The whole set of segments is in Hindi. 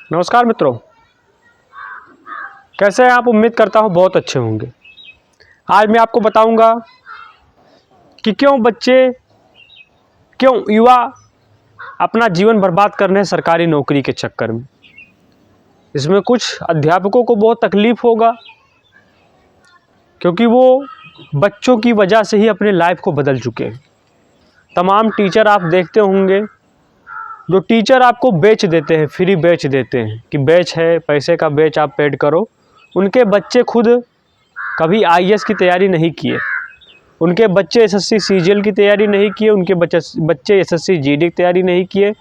नमस्कार मित्रों, कैसे हैं आप। उम्मीद करता हूँ बहुत अच्छे होंगे। आज मैं आपको बताऊंगा कि क्यों युवा अपना जीवन बर्बाद कर रहे हैं सरकारी नौकरी के चक्कर में। इसमें कुछ अध्यापकों को बहुत तकलीफ़ होगा, क्योंकि वो बच्चों की वजह से ही अपने लाइफ को बदल चुके हैं। तमाम टीचर आप देखते होंगे, जो टीचर आपको बेच देते हैं, फ्री बेच देते हैं कि बैच है, पैसे का बैच आप पेड करो। उनके बच्चे खुद कभी आईएएस की तैयारी नहीं किए, उनके बच्चे एसएससी सीजीएल की तैयारी नहीं किए, उनके बच्चे एसएससी जीडी की तैयारी नहीं किए,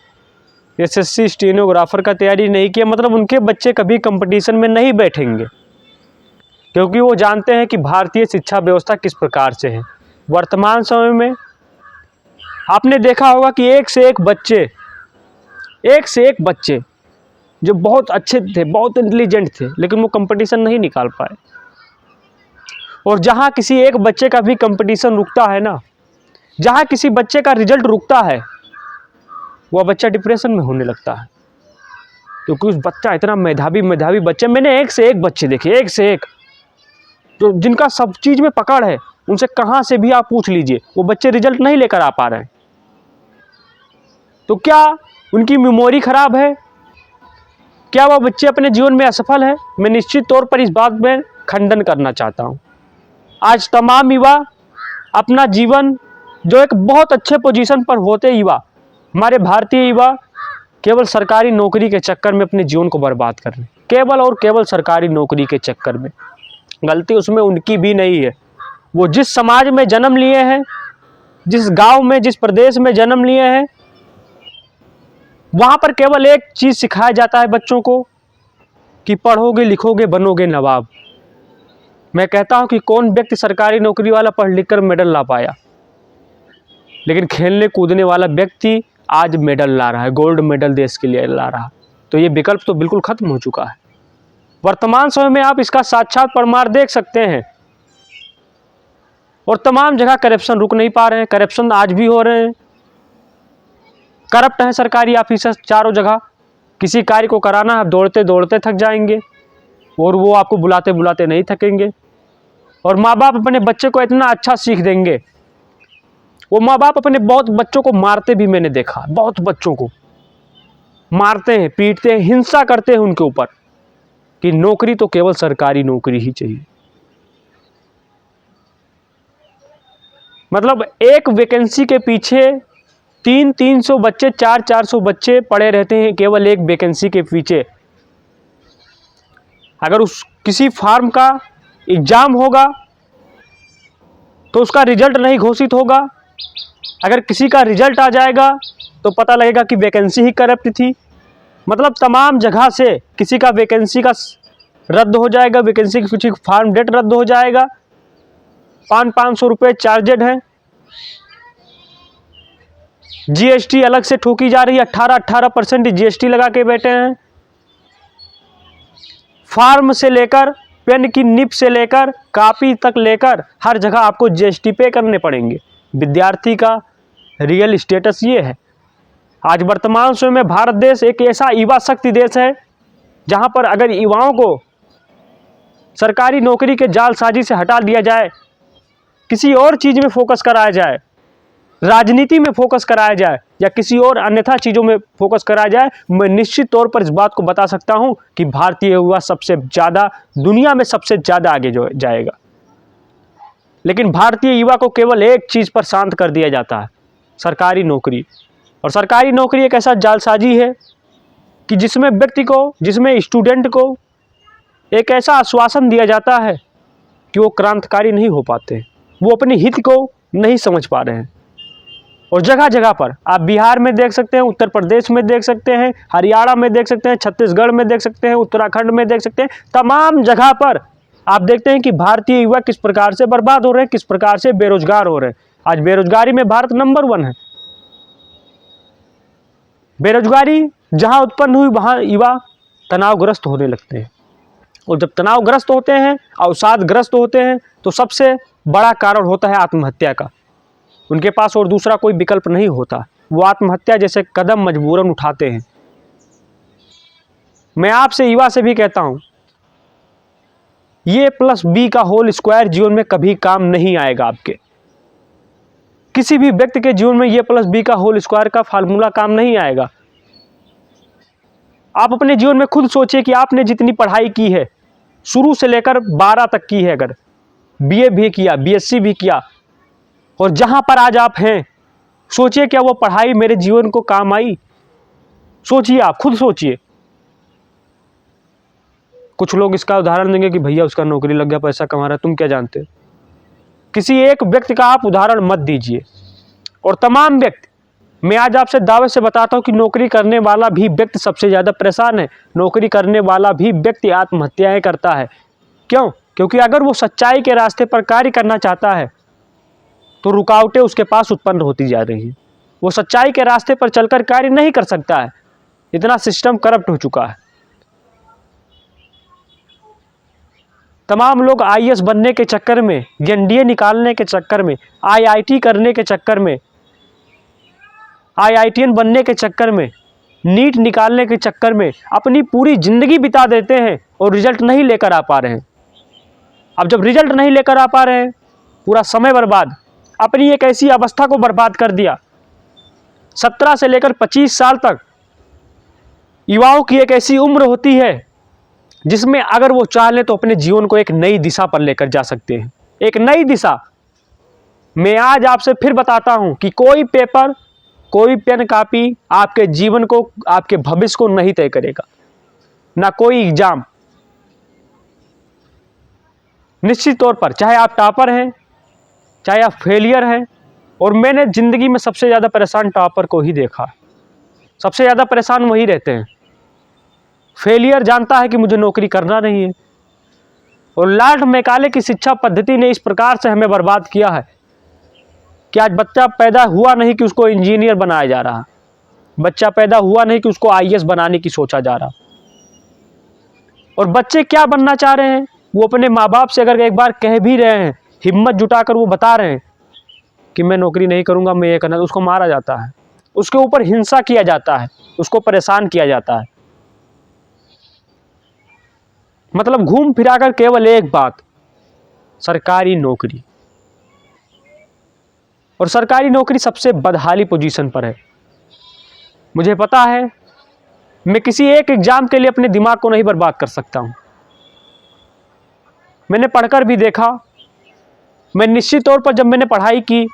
एसएससी स्टेनोग्राफर का तैयारी नहीं किए। मतलब उनके बच्चे कभी कंपटीशन में नहीं बैठेंगे, क्योंकि वो जानते हैं कि भारतीय शिक्षा व्यवस्था किस प्रकार से है। वर्तमान समय में आपने देखा होगा कि एक से एक बच्चे जो बहुत अच्छे थे, बहुत इंटेलिजेंट थे, लेकिन वो कंपटीशन नहीं निकाल पाए। और जहाँ किसी एक बच्चे का भी कंपटीशन रुकता है ना, जहाँ किसी बच्चे का रिजल्ट रुकता है, वह बच्चा डिप्रेशन में होने लगता है। क्योंकि उस बच्चा इतना मेधावी बच्चे, मैंने एक से एक बच्चे देखे, एक से एक, जो जिनका सब चीज़ में पकड़ है। उनसे कहाँ से भी आप पूछ लीजिए, वो बच्चे रिजल्ट नहीं लेकर आ पा रहे हैं। तो क्या उनकी मेमोरी खराब है? क्या वह बच्चे अपने जीवन में असफल है? मैं निश्चित तौर पर इस बात में खंडन करना चाहता हूँ। आज तमाम युवा अपना जीवन, जो एक बहुत अच्छे पोजीशन पर होते युवा, हमारे भारतीय युवा, केवल सरकारी नौकरी के चक्कर में अपने जीवन को बर्बाद कर रहे हैं। केवल और केवल सरकारी नौकरी के चक्कर में। गलती उसमें उनकी भी नहीं है। वो जिस समाज में जन्म लिए हैं, जिस गांव में, जिस प्रदेश में जन्म लिए हैं, वहाँ पर केवल एक चीज़ सिखाया जाता है बच्चों को कि पढ़ोगे लिखोगे बनोगे नवाब। मैं कहता हूँ कि कौन व्यक्ति सरकारी नौकरी वाला पढ़ लिख कर मेडल ला पाया, लेकिन खेलने कूदने वाला व्यक्ति आज मेडल ला रहा है, गोल्ड मेडल देश के लिए ला रहा। तो ये विकल्प तो बिल्कुल खत्म हो चुका है। वर्तमान समय में आप इसका साक्षात प्रमाण देख सकते हैं। और तमाम जगह करप्शन रुक नहीं पा रहे हैं, करप्शन आज भी हो रहे हैं। करप्ट हैं सरकारी ऑफिसर चारों जगह। किसी कार्य को कराना है, आप दौड़ते दौड़ते थक जाएंगे, और वो आपको बुलाते बुलाते नहीं थकेंगे। और माँ बाप अपने बच्चे को इतना अच्छा सीख देंगे, वो माँ बाप अपने बहुत बच्चों को मारते भी मैंने देखा। बहुत बच्चों को मारते हैं, पीटते हैं, हिंसा करते हैं उनके ऊपर कि नौकरी तो केवल सरकारी नौकरी ही चाहिए। मतलब एक वैकेंसी के पीछे 300 बच्चे, 400 बच्चे पड़े रहते हैं केवल एक वैकेंसी के पीछे। अगर किसी फार्म का एग्जाम होगा तो उसका रिजल्ट नहीं घोषित होगा। अगर किसी का रिजल्ट आ जाएगा तो पता लगेगा कि वैकेंसी ही करप्ट थी। मतलब तमाम जगह से किसी का वैकेंसी का रद्द हो जाएगा, वैकेंसी की किसी फार्म डेट रद्द हो जाएगा। 500 रुपये चार्जेड है। जीएसटी अलग से ठोकी जा रही है, 18% जीएसटी लगा के बैठे हैं। फार्म से लेकर पेन की निब से लेकर कॉपी तक लेकर हर जगह आपको जीएसटी पे करने पड़ेंगे। विद्यार्थी का रियल स्टेटस ये है। आज वर्तमान समय में भारत देश एक ऐसा युवा शक्ति देश है, जहां पर अगर युवाओं को सरकारी नौकरी के जालसाजी से हटा दिया जाए, किसी और चीज़ में फोकस कराया जाए, राजनीति में फोकस कराया जाए, या किसी और अन्यथा चीज़ों में फोकस कराया जाए, मैं निश्चित तौर पर इस बात को बता सकता हूं कि भारतीय युवा सबसे ज़्यादा, दुनिया में सबसे ज़्यादा आगे जो जाएगा। लेकिन भारतीय युवा को केवल एक चीज़ पर शांत कर दिया जाता है, सरकारी नौकरी। और सरकारी नौकरी एक ऐसा जालसाजी है कि जिसमें व्यक्ति को, जिसमें स्टूडेंट को एक ऐसा आश्वासन दिया जाता है कि वो क्रांतिकारी नहीं हो पाते, वो अपने हित को नहीं समझ पा रहे हैं। और जगह जगह पर आप बिहार में देख सकते हैं, उत्तर प्रदेश में देख सकते हैं, हरियाणा में देख सकते हैं, छत्तीसगढ़ में देख सकते हैं, उत्तराखंड में देख सकते हैं, तमाम जगह पर आप देखते हैं कि भारतीय युवा किस प्रकार से बर्बाद हो रहे हैं, किस प्रकार से बेरोजगार हो रहे हैं। आज बेरोजगारी में भारत नंबर 1 है। बेरोजगारी जहां उत्पन्न हुई वहां युवा तनावग्रस्त होने लगते हैं, और जब तनावग्रस्त होते हैं, अवसादग्रस्त होते हैं, तो सबसे बड़ा कारण होता है आत्महत्या का। उनके पास और दूसरा कोई विकल्प नहीं होता, वो आत्महत्या जैसे कदम मजबूरन उठाते हैं। मैं आपसे युवा से भी कहता हूं, ए प्लस बी का होल स्क्वायर जीवन में कभी काम नहीं आएगा। आपके किसी भी व्यक्ति के जीवन में ए प्लस बी का होल स्क्वायर का फार्मूला काम नहीं आएगा। आप अपने जीवन में खुद सोचिए कि आपने जितनी पढ़ाई की है, शुरू से लेकर 12 तक की है, अगर बीए भी किया, बीएससी भी किया, और जहां पर आज आप हैं, सोचिए क्या वो पढ़ाई मेरे जीवन को काम आई? सोचिए, आप खुद सोचिए। कुछ लोग इसका उदाहरण देंगे कि भैया उसका नौकरी लग गया, पैसा कमा रहा है, तुम क्या जानते हो? किसी एक व्यक्ति का आप उदाहरण मत दीजिए। और तमाम व्यक्ति, मैं आज आपसे दावे से बताता हूं कि नौकरी करने वाला भी व्यक्ति सबसे ज्यादा परेशान है। नौकरी करने वाला भी व्यक्ति आत्महत्याएं करता है। क्यों? क्योंकि अगर वो सच्चाई के रास्ते पर कार्य करना चाहता है तो रुकावटें उसके पास उत्पन्न होती जा रही हैं। वो सच्चाई के रास्ते पर चलकर कार्य नहीं कर सकता है, इतना सिस्टम करप्ट हो चुका है। तमाम लोग आईएएस बनने के चक्कर में, एनडीए निकालने के चक्कर में, आईआईटी करने के चक्कर में, आईआईटीएन बनने के चक्कर में, नीट निकालने के चक्कर में अपनी पूरी जिंदगी बिता देते हैं और रिजल्ट नहीं लेकर आ पा रहे हैं। अब जब रिजल्ट नहीं लेकर आ पा रहे हैं, पूरा समय बर्बाद, अपनी एक ऐसी अवस्था को बर्बाद कर दिया। 17 से लेकर 25 साल तक युवाओं की एक ऐसी उम्र होती है जिसमें अगर वो चाह ले तो अपने जीवन को एक नई दिशा पर लेकर जा सकते हैं। एक नई दिशा। मैं आज आपसे फिर बताता हूं कि कोई पेपर, कोई पेन कापी आपके जीवन को, आपके भविष्य को नहीं तय करेगा, ना कोई एग्जाम। निश्चित तौर पर चाहे आप टॉपर हैं, चाहे आप फेलियर हैं, और मैंने जिंदगी में सबसे ज्यादा परेशान टॉपर को ही देखा। सबसे ज्यादा परेशान वही रहते हैं। फेलियर जानता है कि मुझे नौकरी करना नहीं है। और लॉर्ड मैकाले की शिक्षा पद्धति ने इस प्रकार से हमें बर्बाद किया है कि आज बच्चा पैदा हुआ नहीं कि उसको इंजीनियर बनाया जा रहा, बच्चा पैदा हुआ नहीं कि उसको आईएएस बनाने की सोचा जा रहा। और बच्चे क्या बनना चाह रहे हैं, वो अपने माँ बाप से अगर एक बार कह भी रहे हैं, हिम्मत जुटाकर वो बता रहे हैं कि मैं नौकरी नहीं करूंगा, मैं ये करना, तो उसको मारा जाता है, उसके ऊपर हिंसा किया जाता है, उसको परेशान किया जाता है। मतलब घूम फिराकर केवल एक बात, सरकारी नौकरी। और सरकारी नौकरी सबसे बदहाली पोजीशन पर है। मुझे पता है मैं किसी एक एग्जाम के लिए अपने दिमाग को नहीं बर्बाद कर सकता हूं। मैंने पढ़कर भी देखा। मैं निश्चित तौर पर जब मैंने पढ़ाई की,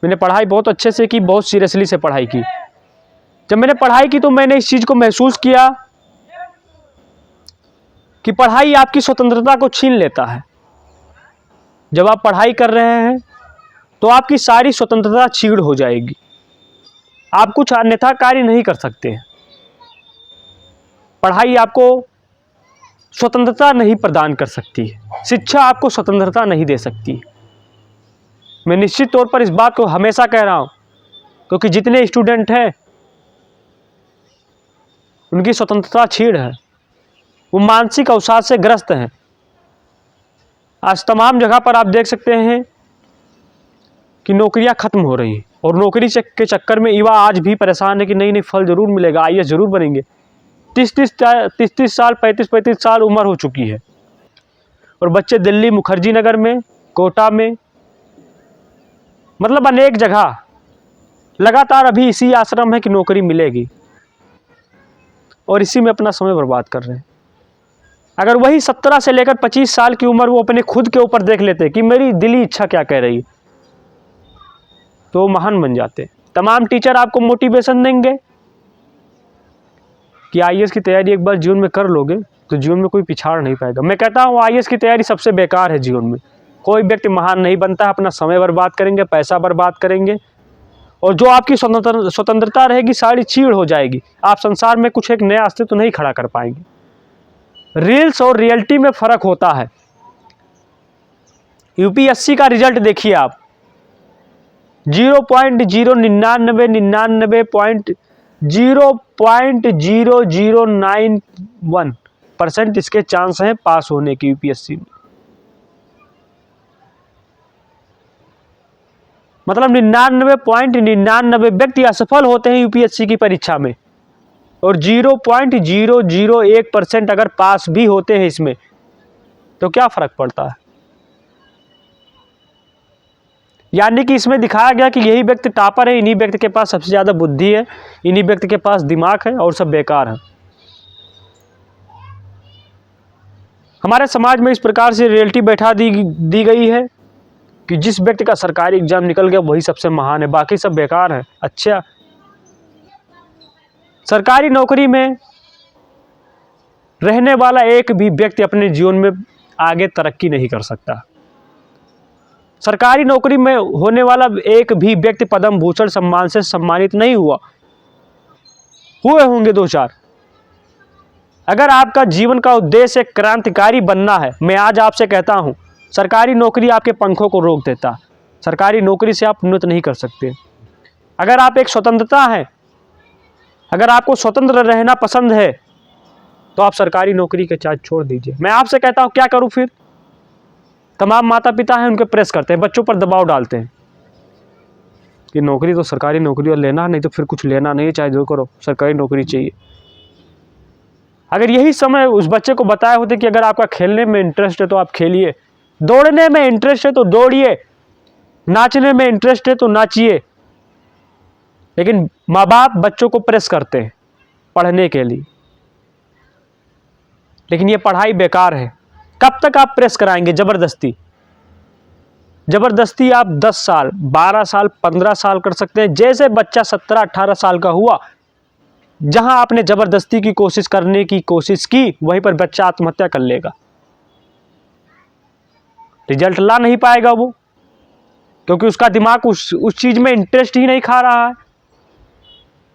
मैंने पढ़ाई बहुत अच्छे से की, बहुत सीरियसली से पढ़ाई की। जब मैंने पढ़ाई की तो मैंने इस चीज को महसूस किया कि पढ़ाई आपकी स्वतंत्रता को छीन लेता है। जब आप पढ़ाई कर रहे हैं तो आपकी सारी स्वतंत्रता छीड़ हो जाएगी। आप कुछ अन्यथा कार्य नहीं कर सकते। पढ़ाई आपको स्वतंत्रता नहीं प्रदान कर सकती है। शिक्षा आपको स्वतंत्रता नहीं दे सकती। मैं निश्चित तौर पर इस बात को हमेशा कह रहा हूं, क्योंकि जितने स्टूडेंट हैं उनकी स्वतंत्रता छीड़ है, वो मानसिक अवसाद से ग्रस्त हैं। आज तमाम जगह पर आप देख सकते हैं कि नौकरियां खत्म हो रही हैं, और नौकरी के चक्कर में युवा आज भी परेशान है कि नहीं फल जरूर मिलेगा, आईएएस जरूर बनेंगे। 30 साल 35 साल उम्र हो चुकी है, और बच्चे दिल्ली मुखर्जी नगर में, कोटा में, मतलब अनेक जगह लगातार अभी इसी आश्रम है कि नौकरी मिलेगी, और इसी में अपना समय बर्बाद कर रहे हैं। अगर वही 17 से लेकर 25 साल की उम्र वो अपने खुद के ऊपर देख लेते कि मेरी दिली इच्छा क्या कह रही है, तो महान बन जाते। तमाम टीचर आपको मोटिवेशन देंगे कि आईएएस की तैयारी एक बार जीवन में कर लोगे तो जीवन में कोई पिछाड़ नहीं पाएगा। मैं कहता हूँ आईएएस की तैयारी सबसे बेकार है जीवन में। कोई व्यक्ति महान नहीं बनता, अपना समय बर्बाद करेंगे, पैसा बर्बाद करेंगे, और जो आपकी स्वतंत्रता रहेगी सारी चीड़ हो जाएगी। आप संसार में कुछ एक नया अस्तित्व नहीं खड़ा कर पाएंगे। रील्स और रियलिटी में फर्क होता है। यूपीएससी का रिजल्ट देखिए आप, 0.0099% इसके चांस हैं पास होने की यूपीएससी में। मतलब 99.99 व्यक्ति असफल होते हैं यूपीएससी की परीक्षा में। और 0.001% अगर पास भी होते हैं इसमें तो क्या फर्क पड़ता है। यानी कि इसमें दिखाया गया कि यही व्यक्ति टॉपर है, इन्हीं व्यक्ति के पास सबसे ज़्यादा बुद्धि है, इन्हीं व्यक्ति के पास दिमाग है और सब बेकार है। हमारे समाज में इस प्रकार से रियलिटी बैठा दी गई है कि जिस व्यक्ति का सरकारी एग्जाम निकल गया वही सबसे महान है, बाकी सब बेकार है। अच्छा, सरकारी नौकरी में रहने वाला एक भी व्यक्ति अपने जीवन में आगे तरक्की नहीं कर सकता। सरकारी नौकरी में होने वाला एक भी व्यक्ति पद्म भूषण सम्मान से सम्मानित नहीं हुआ, हुए होंगे 2-4। अगर आपका जीवन का उद्देश्य क्रांतिकारी बनना है, मैं आज आपसे कहता हूं, सरकारी नौकरी आपके पंखों को रोक देता। सरकारी नौकरी से आप उन्नत नहीं कर सकते। अगर आप एक स्वतंत्रता है, अगर आपको स्वतंत्र रहना पसंद है तो आप सरकारी नौकरी के चार्ज छोड़ दीजिए। मैं आपसे कहता हूं क्या करूं फिर? तमाम माता पिता हैं उनके प्रेस करते हैं, बच्चों पर दबाव डालते हैं कि नौकरी तो सरकारी नौकरी और लेना, नहीं तो फिर कुछ लेना नहीं, चाहे जो करो सरकारी नौकरी चाहिए। अगर यही समय उस बच्चे को बताए होते कि अगर आपका खेलने में इंटरेस्ट है तो आप खेलिए, दौड़ने में इंटरेस्ट है तो दौड़िए, नाचने में इंटरेस्ट है तो नाचिए, लेकिन माँ बाप बच्चों को प्रेस करते हैं पढ़ने के लिए। लेकिन ये पढ़ाई बेकार है। कब तक आप प्रेस कराएंगे? जबरदस्ती जबरदस्ती आप 10 साल 12 साल 15 साल कर सकते हैं। जैसे बच्चा 17-18 साल का हुआ, जहां आपने जबरदस्ती की कोशिश करने की कोशिश की वहीं पर बच्चा आत्महत्या कर लेगा। रिजल्ट ला नहीं पाएगा वो, क्योंकि उसका दिमाग उस चीज में इंटरेस्ट ही नहीं खा रहा है।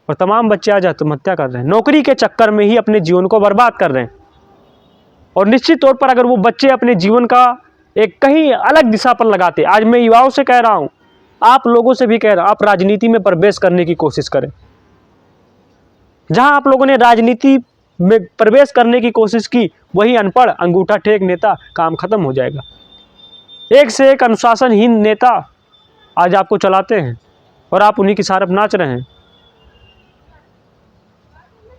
और तमाम बच्चे आज आत्महत्या कर रहे हैं, नौकरी के चक्कर में ही अपने जीवन को बर्बाद कर रहे हैं। और निश्चित तौर पर अगर वो बच्चे अपने जीवन का एक कहीं अलग दिशा पर लगाते, आज मैं युवाओं से कह रहा हूं, आप लोगों से भी कह रहा हूं, आप राजनीति में प्रवेश करने की कोशिश करें। जहां आप लोगों ने राजनीति में प्रवेश करने की कोशिश की वही अनपढ़ अंगूठा टेक नेता, काम खत्म हो जाएगा। एक से एक अनुशासनहीन नेता आज आपको चलाते हैं और आप उन्हीं की सारफ नाच रहे हैं।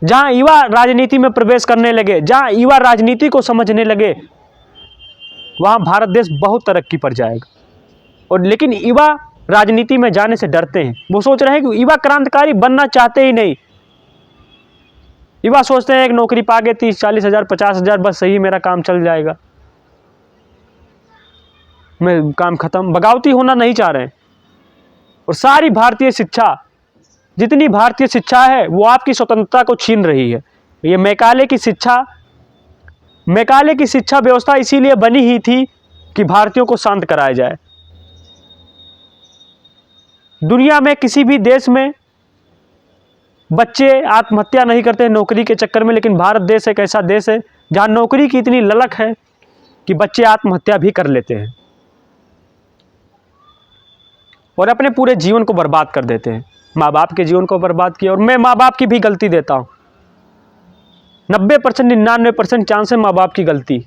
जहां युवा राजनीति में प्रवेश करने लगे, जहां युवा राजनीति को समझने लगे, वहां भारत देश बहुत तरक्की पर जाएगा। और लेकिन युवा राजनीति में जाने से डरते हैं। वो सोच रहे हैं कि युवा क्रांतिकारी बनना चाहते ही नहीं। युवा सोचते हैं एक नौकरी पाके 30-40 हज़ार 50 हज़ार बस सही, मेरा काम चल जाएगा, मैं काम खत्म। बगावती होना नहीं चाह रहे हैं। और सारी भारतीय शिक्षा, जितनी भारतीय शिक्षा है वो आपकी स्वतंत्रता को छीन रही है। ये मैकाले की शिक्षा व्यवस्था इसीलिए बनी ही थी कि भारतीयों को शांत कराया जाए। दुनिया में किसी भी देश में बच्चे आत्महत्या नहीं करते नौकरी के चक्कर में, लेकिन भारत देश एक ऐसा देश है जहां नौकरी की इतनी ललक है कि बच्चे आत्महत्या भी कर लेते हैं और अपने पूरे जीवन को बर्बाद कर देते हैं। माँ बाप के जीवन को बर्बाद किया, और मैं माँ बाप की भी गलती देता हूँ। 90% 99% चांस है माँ बाप की गलती।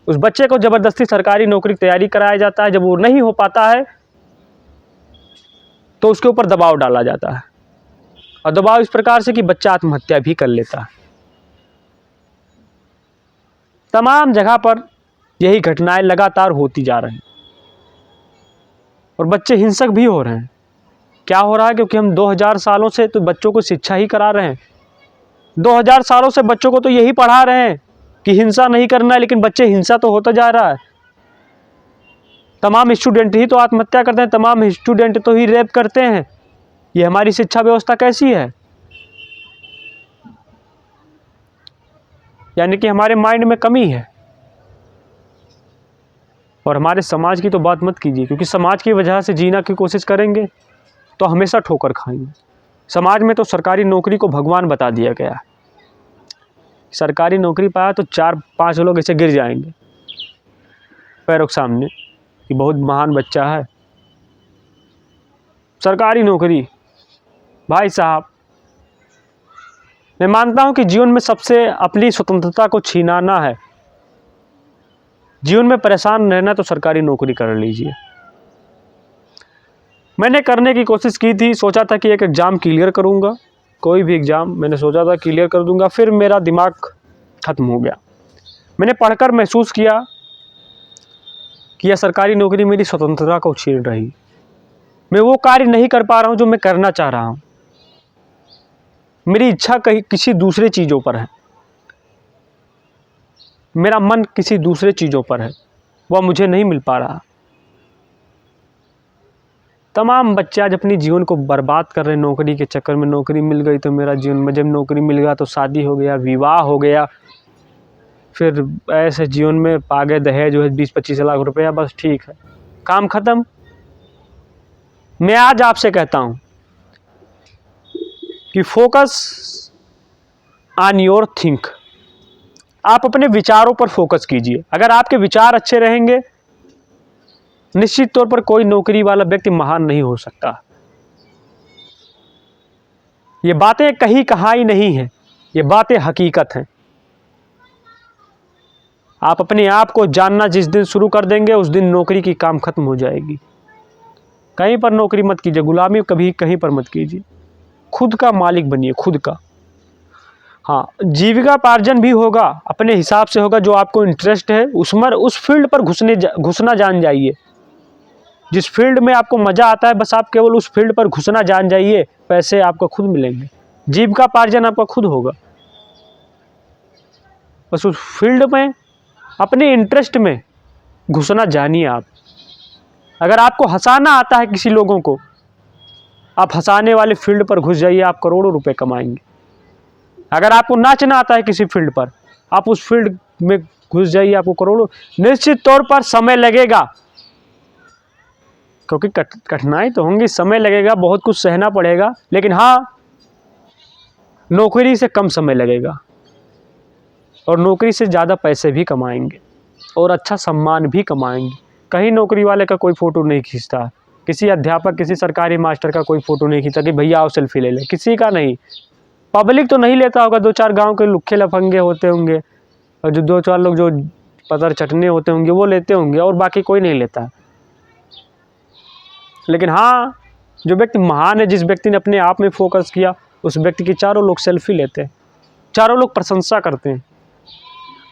उस बच्चे को जबरदस्ती सरकारी नौकरी की तैयारी कराया जाता है, जब वो नहीं हो पाता है तो उसके ऊपर दबाव डाला जाता है, और दबाव इस प्रकार से कि बच्चा आत्महत्या भी कर लेता है। तमाम जगह पर यही घटनाएं लगातार होती जा रही हैं और बच्चे हिंसक भी हो रहे हैं। क्या हो रहा है? क्योंकि हम 2000 सालों से तो बच्चों को शिक्षा ही करा रहे हैं। 2000 सालों से बच्चों को तो यही पढ़ा रहे हैं कि हिंसा नहीं करना है, लेकिन बच्चे हिंसा तो होता जा रहा है। तमाम स्टूडेंट ही तो आत्महत्या करते हैं, तमाम स्टूडेंट तो ही रेप करते हैं। ये हमारी शिक्षा व्यवस्था कैसी है? यानी कि हमारे माइंड में कमी है। और हमारे समाज की तो बात मत कीजिए, क्योंकि समाज की वजह से जीना की कोशिश करेंगे तो हमेशा ठोकर खाएंगे। समाज में तो सरकारी नौकरी को भगवान बता दिया गया है। सरकारी नौकरी पाया तो 4-5 लोग ऐसे गिर जाएंगे पैरों के सामने कि बहुत महान बच्चा है। सरकारी नौकरी, भाई साहब, मैं मानता हूं कि जीवन में सबसे अपनी स्वतंत्रता को छीनाना है, जीवन में परेशान रहना, तो सरकारी नौकरी कर लीजिए। मैंने करने की कोशिश की थी, सोचा था कि एक एग्ज़ाम क्लियर करूंगा कोई भी एग्ज़ाम मैंने सोचा था क्लियर कर दूंगा, फिर मेरा दिमाग ख़त्म हो गया। मैंने पढ़कर महसूस किया कि यह सरकारी नौकरी मेरी स्वतंत्रता को छीन रही। मैं वो कार्य नहीं कर पा रहा हूँ जो मैं करना चाह रहा हूँ। मेरी इच्छा कहीं किसी दूसरे चीज़ों पर है, मेरा मन किसी दूसरे चीज़ों पर है, वह मुझे नहीं मिल पा रहा। तमाम बच्चे आज अपनी जीवन को बर्बाद कर रहे हैं नौकरी के चक्कर में। नौकरी मिल गई तो मेरा जीवन में, जब नौकरी मिल गया तो शादी हो गया, विवाह हो गया, फिर ऐसे जीवन में पा गए दहेज जो है 20-25 लाख रुपया, बस ठीक है, काम ख़त्म। मैं आज आपसे कहता हूँ कि फोकस ऑन योर थिंक। आप अपने विचारों पर फोकस कीजिए। अगर आपके विचार अच्छे रहेंगे, निश्चित तौर पर कोई नौकरी वाला व्यक्ति महान नहीं हो सकता। ये बातें कहीं कहाई नहीं है, ये बातें हकीकत हैं। आप अपने आप को जानना जिस दिन शुरू कर देंगे, उस दिन नौकरी की काम खत्म हो जाएगी। कहीं पर नौकरी मत कीजिए, गुलामी कभी कहीं पर मत कीजिए। खुद का मालिक बनिए, खुद का। हाँ, जीविका पार्जन भी होगा, अपने हिसाब से होगा। जो आपको इंटरेस्ट है उस फील्ड पर घुसना जान जाइए। जिस फील्ड में आपको मज़ा आता है, बस आप केवल उस फील्ड पर घुसना जान जाइए, पैसे आपको खुद मिलेंगे, जीविका पार्जन आपका खुद होगा। बस उस फील्ड में अपने इंटरेस्ट में घुसना जानिए आप। अगर आपको हंसाना आता है किसी लोगों को, आप हंसाने वाले फील्ड पर घुस जाइए, आप करोड़ों रुपए कमाएंगे। अगर आपको नाचना आता है किसी फील्ड पर, आप उस फील्ड में घुस जाइए, आपको करोड़ों। निश्चित तौर पर समय लगेगा, क्योंकि कठिनाई तो होंगी, समय लगेगा, बहुत कुछ सहना पड़ेगा, लेकिन हाँ, नौकरी से कम समय लगेगा और नौकरी से ज़्यादा पैसे भी कमाएंगे और अच्छा सम्मान भी कमाएंगे। कहीं नौकरी वाले का कोई फ़ोटो नहीं खींचता, किसी अध्यापक, किसी सरकारी मास्टर का कोई फ़ोटो नहीं खींचता कि भैया आओ सेल्फी ले ले, किसी का नहीं। पब्लिक तो नहीं लेता होगा, 2-4 गांव के लुक्खे लफंगे होते होंगे, और जो 2-4 लोग जो पतर चटने होते होंगे वो लेते होंगे, और बाकी कोई नहीं लेता। लेकिन हाँ, जो व्यक्ति महान है, जिस व्यक्ति ने अपने आप में फोकस किया, उस व्यक्ति की चारों लोग सेल्फी लेते हैं, चारों लोग प्रशंसा करते हैं।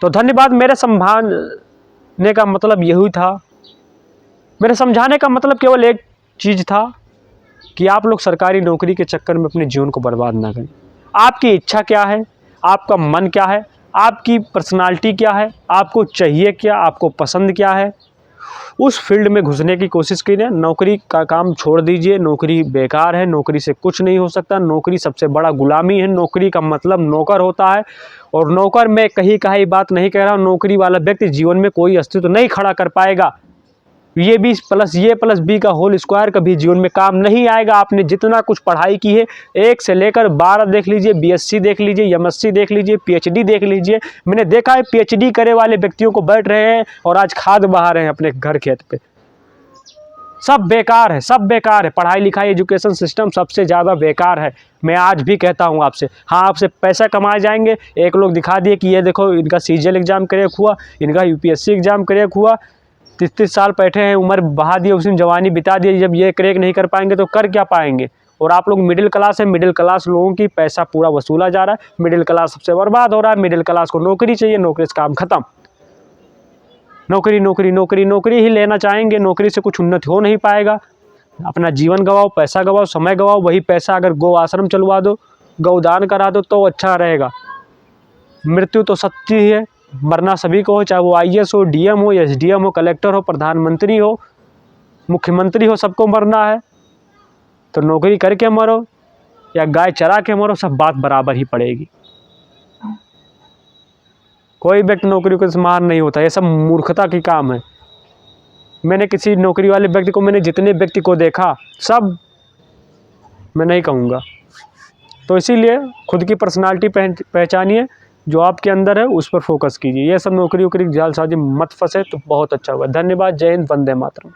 तो धन्यवाद। मेरे समझाने का मतलब यही था, मेरे समझाने का मतलब केवल एक चीज़ था कि आप लोग सरकारी नौकरी के चक्कर में अपने जीवन को बर्बाद ना करें। आपकी इच्छा क्या है, आपका मन क्या है, आपकी पर्सनालिटी क्या है, आपको चाहिए क्या, आपको पसंद क्या है, उस फील्ड में घुसने की कोशिश कीजिए। नौकरी का काम छोड़ दीजिए, नौकरी बेकार है, नौकरी से कुछ नहीं हो सकता, नौकरी सबसे बड़ा गुलामी है। नौकरी का मतलब नौकर होता है, और नौकर मैं कहीं कहीं बात नहीं कह रहा हूँ, नौकरी वाला व्यक्ति जीवन में कोई अस्तित्व नहीं खड़ा कर पाएगा। ये बी प्लस ये प्लस बी का होल स्क्वायर कभी जीवन में काम नहीं आएगा। आपने जितना कुछ पढ़ाई की है, 1 से लेकर 12 देख लीजिए, BSc देख लीजिए, MSc देख लीजिए, PhD देख लीजिए। मैंने देखा है PhD करे वाले व्यक्तियों को बैठ रहे हैं और आज खाद बहा रहे हैं अपने घर खेत पे। सब बेकार है, सब बेकार है। पढ़ाई लिखाई एजुकेशन सिस्टम सबसे ज़्यादा बेकार है। मैं आज भी कहता हूँ आपसे, हाँ, आपसे पैसा कमाए जाएंगे। एक लोग दिखा दिए कि ये देखो इनका CGL एग्ज़ाम क्रैक हुआ, इनका UPSC एग्ज़ाम क्रैक हुआ, 30-30 साल बैठे हैं, उम्र बहा दी, उसमें जवानी बिता दी। जब ये क्रैक नहीं कर पाएंगे तो कर क्या पाएंगे। और आप लोग मिडिल क्लास है, मिडिल क्लास लोगों की पैसा पूरा वसूला जा रहा है, मिडिल क्लास सबसे बर्बाद हो रहा है। मिडिल क्लास को नौकरी चाहिए, नौकरी से काम खत्म। नौकरी नौकरी नौकरी नौकरी ही लेना चाहेंगे, नौकरी से कुछ उन्नति हो नहीं पाएगा। अपना जीवन गवाओ, पैसा गवाओ, समय गवाओ। वही पैसा अगर गौ आश्रम चलवा दो, गौदान करा दो तो अच्छा रहेगा। मृत्यु तो सत्य ही है, मरना सभी को हो, चाहे वो IAS हो, DM हो, SDM हो, कलेक्टर हो, प्रधानमंत्री हो, मुख्यमंत्री हो, सबको मरना है। तो नौकरी करके मरो या गाय चरा के मरो, सब बात बराबर ही पड़ेगी। कोई व्यक्ति नौकरी को सम्मान नहीं होता, ये सब मूर्खता की काम है। मैंने किसी नौकरी वाले व्यक्ति को, मैंने जितने व्यक्ति को देखा, सब मैं नहीं कहूँगा। तो इसीलिए खुद की पर्सनालिटी पहचानिए, जो आपके अंदर है उस पर फोकस कीजिए। ये सब नौकरी वोकरी जालसाजी मत फंसे तो बहुत अच्छा होगा। धन्यवाद। जय हिंद, वंदे मातरम।